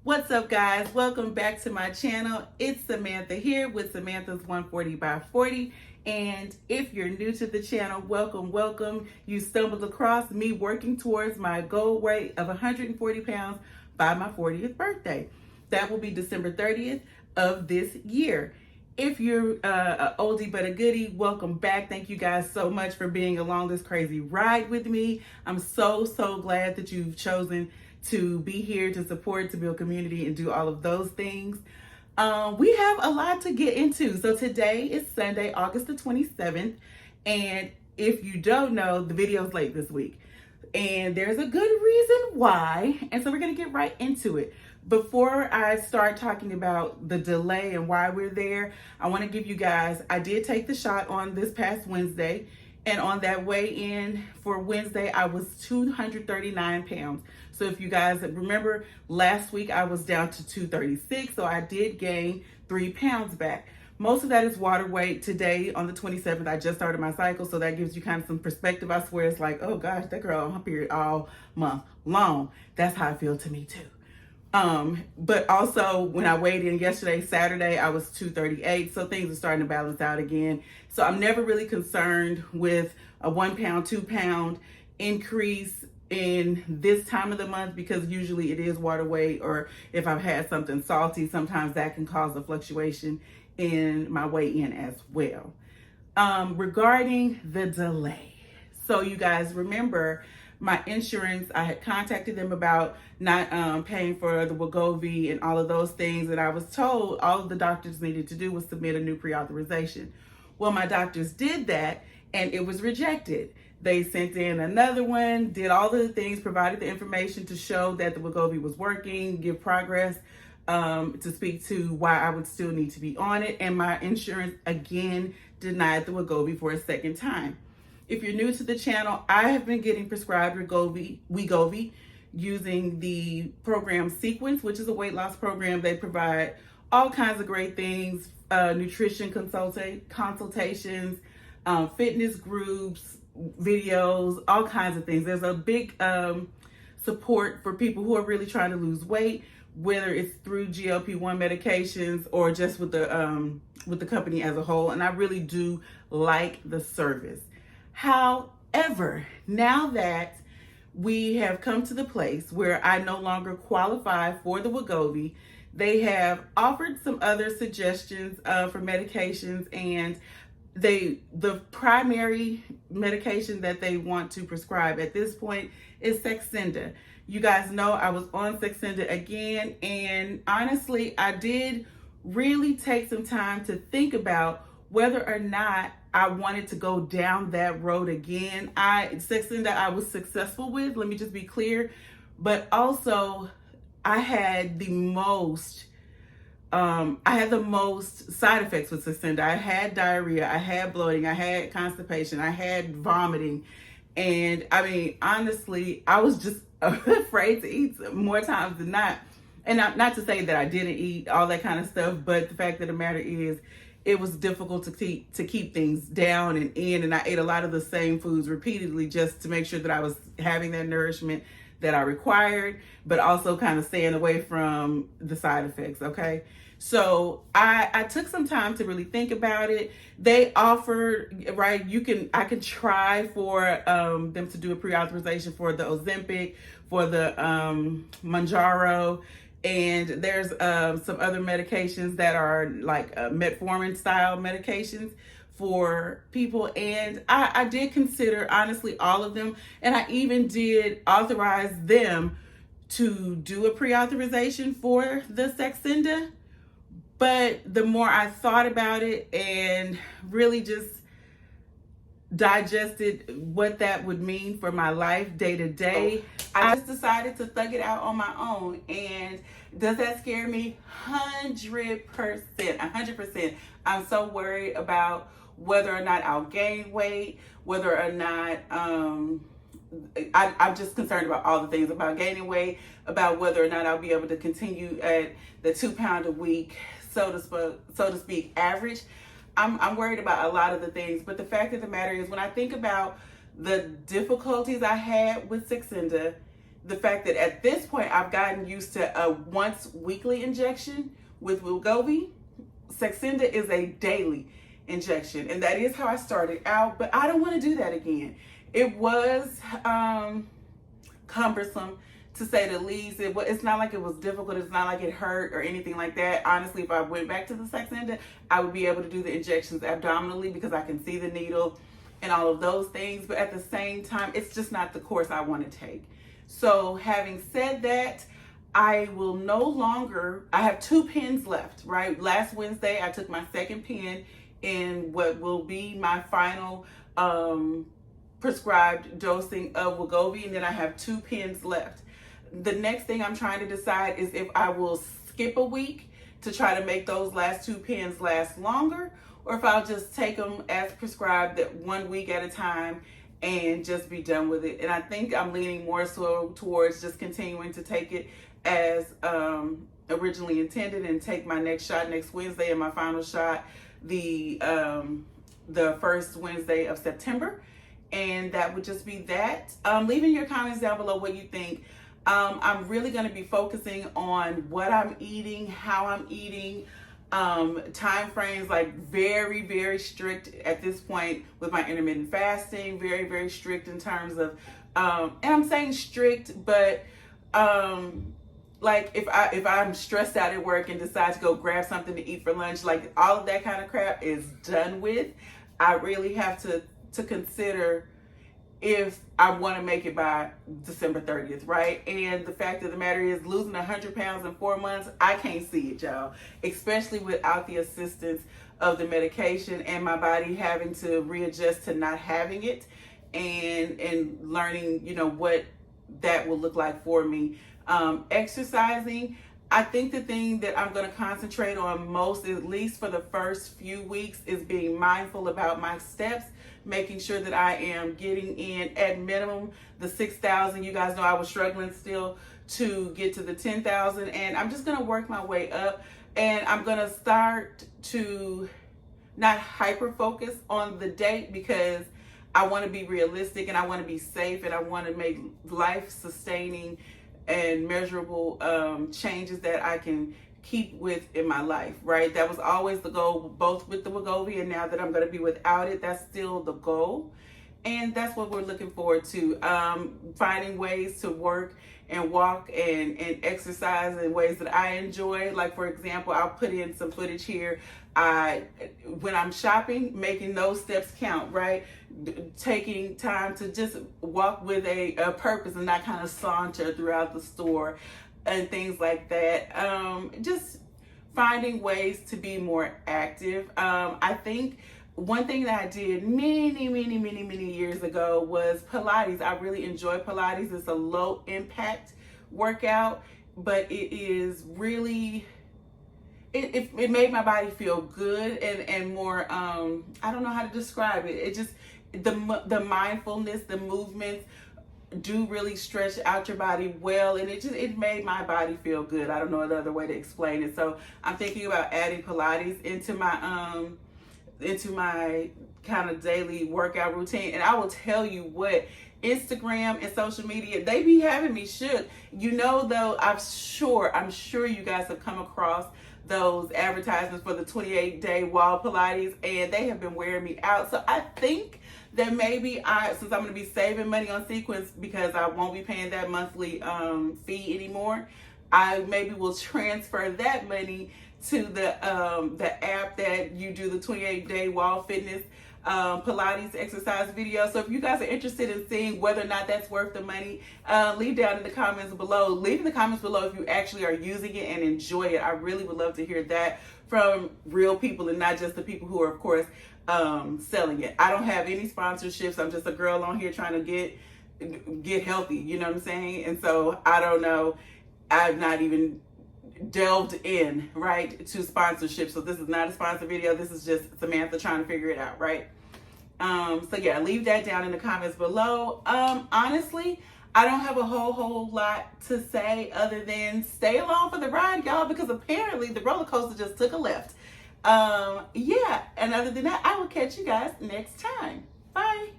What's up, guys? Welcome back to my channel. It's Samantha here with Samantha's 140 by 40. And if you're new to the channel, welcome. You stumbled across me working towards my goal weight of 140 pounds by my 40th birthday. That will be December 30th of this year. If you're an oldie but a goodie, welcome back. Thank you guys so much for being along this crazy ride with me. I'm so glad that you've chosen to be here to support, to build community, and do all of those things. We have a lot to get into. So today is Sunday, August the 27th. And if you don't know, the video's late this week. And there's a good reason why. And so we're going to get right into it. Before I start talking about the delay and why we're there, I want to give you guys, I did take the shot on this past Wednesday. And on that weigh-in for Wednesday, I was 239 pounds. So if you guys remember, last week I was down to 236, so I did gain 3 pounds back. Most of that is water weight. Today, on the 27th, I just started my cycle, so that gives you kind of some perspective. I swear it's like, oh gosh, that girl on her period all month long. That's how I feel to me too. But also when I weighed in yesterday, Saturday, I was 238. So things are starting to balance out again. So I'm never really concerned with a 1 pound, 2 pound increase in this time of the month, because usually it is water weight, or if I've had something salty, sometimes that can cause a fluctuation in my weigh in as well. Regarding the delay. So you guys remember, my insurance, I had contacted them about not paying for the Wegovy and all of those things. And I was told all of the doctors needed to do was submit a new pre-authorization. Well, my doctors did that and it was rejected. They sent in another one, did all of the things, provided the information to show that the Wegovy was working, give progress, to speak to why I would still need to be on it. And my insurance again denied the Wegovy for a second time. If you're new to the channel, I have been getting prescribed Wegovy using the program Sequence, which is a weight loss program. They provide all kinds of great things, nutrition consultations, fitness groups, videos, all kinds of things. There's a big support for people who are really trying to lose weight, whether it's through GLP-1 medications or just with the company as a whole. And I really do like the service. However, now that we have come to the place where I no longer qualify for the Wegovy, they have offered some other suggestions for medications, and the primary medication that they want to prescribe at this point is Saxenda. You guys know I was on Saxenda again, and honestly, I did really take some time to think about whether or not I wanted to go down that road again. Saxenda I was successful with, let me just be clear, but also I had the most side effects with Saxenda. I had diarrhea, I had bloating, I had constipation, I had vomiting. And I mean, honestly, I was just afraid to eat more times than not. And not to say that I didn't eat all that kind of stuff, but the fact of the matter is, it was difficult to keep things down and in, and I ate a lot of the same foods repeatedly just to make sure that I was having that nourishment that I required, but also kind of staying away from the side effects, okay? So I took some time to really think about it. They offered, right, I can try for them to do a pre-authorization for the Ozempic, for the Mounjaro, and there's some other medications that are like metformin style medications for people. And I did consider, honestly, all of them. And I even did authorize them to do a pre-authorization for the Saxenda. But the more I thought about it and really just digested what that would mean for my life day to day, I just decided to thug it out on my own. And does that scare me? 100%. I'm so worried about whether or not I'll gain weight, whether or not I'm just concerned about all the things, about gaining weight, about whether or not I'll be able to continue at the 2 pound a week, so to speak, average. I'm worried about a lot of the things, but the fact of the matter is, when I think about the difficulties I had with Saxenda, the fact that at this point I've gotten used to a once weekly injection with Wegovy. Saxenda is a daily injection, and that is how I started out, but I don't want to do that again. It was cumbersome, to say the least. It's not like it was difficult. It's not like it hurt or anything like that. Honestly, if I went back to the Saxenda, I would be able to do the injections abdominally because I can see the needle and all of those things. But at the same time, it's just not the course I want to take. So having said that, I will no longer, I have 2 pens left, right? Last Wednesday, I took my second pen in what will be my final prescribed dosing of Wegovy, and then I have 2 pens left. The next thing I'm trying to decide is if I will skip a week to try to make those last 2 pens last longer, or if I'll just take them as prescribed, that 1 week at a time, and just be done with it. And I think I'm leaning more so towards just continuing to take it as originally intended, and take my next shot next Wednesday and my final shot the first Wednesday of September. And that would just be that. Leaving your comments down below what you think. I'm really going to be focusing on what I'm eating, how I'm eating, time frames, like very, very strict at this point with my intermittent fasting, very, very strict in terms of, and I'm saying strict, but like if I'm stressed out at work and decide to go grab something to eat for lunch, like all of that kind of crap is done with. I really have to consider if I want to make it by December 30th, right? And the fact of the matter is, losing 100 pounds in 4 months, I can't see it, y'all, especially without the assistance of the medication and my body having to readjust to not having it, and learning, you know, what that will look like for me. Exercising, I think the thing that I'm going to concentrate on most, at least for the first few weeks, is being mindful about my steps, making sure that I am getting in at minimum the 6,000. You guys know I was struggling still to get to the 10,000, and I'm just going to work my way up, and I'm going to start to not hyper focus on the date, because I want to be realistic and I want to be safe, and I want to make life sustaining and measurable changes that I can keep with in my life, right? That was always the goal, both with the Wegovy, and now that I'm going to be without it, that's still the goal. And that's what we're looking forward to, finding ways to work and walk and exercise in ways that I enjoy. Like, for example, I'll put in some footage here. When I'm shopping, making those steps count, right? Taking time to just walk with a purpose and not kind of saunter throughout the store and things like that. Just finding ways to be more active. I think one thing that I did many years ago was Pilates. I really enjoy Pilates. It's a low impact workout, but it is really, it made my body feel good and more, I don't know how to describe it. It just, the mindfulness, the movements do really stretch out your body well, and it made my body feel good. I don't know another way to explain it. So I'm thinking about adding Pilates into my kind of daily workout routine. And I will tell you what, Instagram and social media, they be having me shook. You know, though, I'm sure you guys have come across those advertisements for the 28-day wall Pilates, and they have been wearing me out. So I think that maybe since I'm going to be saving money on Sequence because I won't be paying that monthly fee anymore, I maybe will transfer that money to the app that you do the 28-day wall fitness Pilates exercise video. So if you guys are interested in seeing whether or not that's worth the money, leave down in the comments below. Leave in the comments below if you actually are using it and enjoy it. I really would love to hear that from real people and not just the people who are, of course, selling it. I don't have any sponsorships. I'm just a girl on here trying to get healthy. You know what I'm saying? And so I don't know. I've not even delved in, right, to sponsorship. So this is not a sponsor video. This is just Samantha trying to figure it out, right? So yeah, leave that down in the comments below. Honestly, I don't have a whole lot to say other than stay along for the ride, y'all, because apparently the roller coaster just took a left. Yeah, and other than that, I will catch you guys next time. Bye.